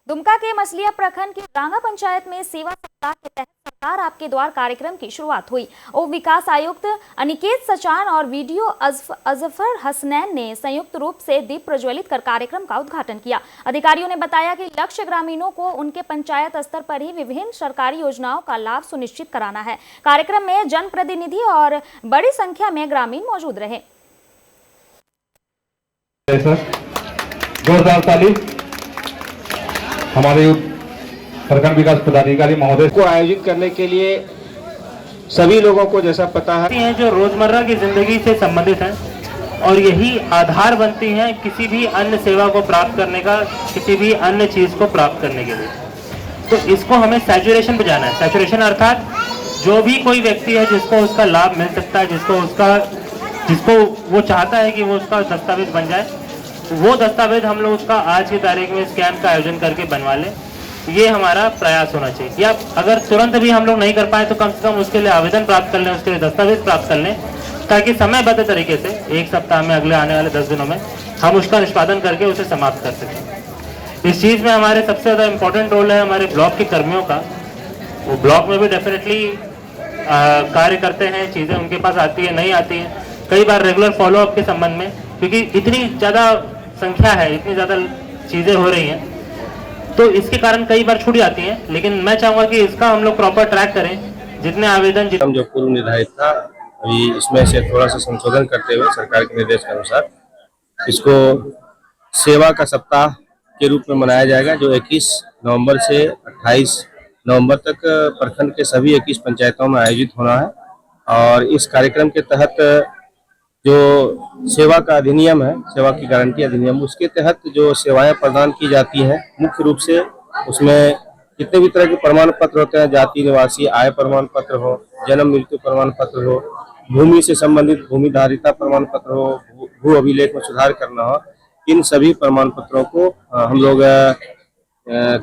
दुमका के मसलिया प्रखंड की रांगा पंचायत में सेवा सप्ताह के तहत सरकार आपके द्वार कार्यक्रम की शुरुआत हुई। उप विकास आयुक्त अनिकेत सचान और वीडियो अजफर हसनैन ने संयुक्त रूप से दीप प्रज्वलित कर कार्यक्रम का उद्घाटन किया। अधिकारियों ने बताया कि लक्ष्य ग्रामीणों को उनके पंचायत स्तर पर ही विभिन्न सरकारी योजनाओं का लाभ सुनिश्चित कराना है। कार्यक्रम में जनप्रतिनिधि और बड़ी संख्या में ग्रामीण मौजूद रहे। जोरदार ताली हमारे प्रखंड विकास पदाधिकारी महोदय को आयोजित करने के लिए सभी लोगों को जैसा पता है जो रोजमर्रा की जिंदगी से संबंधित हैं और यही आधार बनती हैं किसी भी अन्य सेवा को प्राप्त करने का, किसी भी अन्य चीज को प्राप्त करने के लिए। तो इसको हमें सैचुरेशन पे जाना है। सैचुरेशन अर्थात जो भी कोई व्यक्ति है जिसको उसका लाभ मिल सकता है, जिसको वो चाहता है कि वो उसका दस्तावेज बन जाए, वो दस्तावेज हम लोग उसका आज की तारीख में इस कैंप का आयोजन करके बनवा लें। ये हमारा प्रयास होना चाहिए। या अगर तुरंत भी हम लोग नहीं कर पाए तो कम से कम उसके लिए आवेदन प्राप्त कर लें, उसके लिए दस्तावेज प्राप्त कर लें, ताकि समयबद्ध तरीके से 1 सप्ताह में, अगले आने वाले 10 दिनों में हम उसका निष्पादन करके उसे समाप्त कर सकें। इस चीज़ में हमारे सबसे ज़्यादा इम्पोर्टेंट रोल है हमारे ब्लॉक के कर्मियों का। वो ब्लॉक में भी डेफिनेटली कार्य करते हैं, चीज़ें उनके पास आती है, नहीं आती हैं, कई बार रेगुलर फॉलोअप के संबंध में, क्योंकि इतनी ज़्यादा संख्या है, इतनी ज़्यादा चीज़ें हो रही हैं, तो इसके कारण कई बार छूट जाती हैं। लेकिन मैं चाहूँगा कि इसका हम लोग प्रॉपर ट्रैक करें। जितने आवेदन जो पूर्व निर्धारित था, अभी इसमें से थोड़ा सा संशोधन करते हुए सरकार के निर्देश के अनुसार इसको सेवा का सप्ताह के रूप में मनाया जाएगा, जो 21 नवंबर से 28 नवंबर तक प्रखंड के सभी 21 पंचायतों में आयोजित होना है। और इस कार्यक्रम के तहत जो सेवा का अधिनियम है, सेवा की गारंटी अधिनियम, उसके तहत जो सेवाएं प्रदान की जाती हैं, मुख्य रूप से उसमें जितने भी तरह के प्रमाण पत्र होते हैं, जाति निवासी आय प्रमाण पत्र हो, जन्म मृत्यु प्रमाण पत्र हो, भूमि से संबंधित भूमि धारिता प्रमाण पत्र हो, भू अभिलेख में सुधार करना हो, इन सभी प्रमाण पत्रों को हम लोग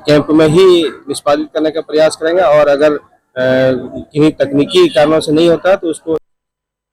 कैंप में ही निष्पादित करने का प्रयास करेंगे। और अगर किन्हीं तकनीकी कारणों से नहीं होता तो उसको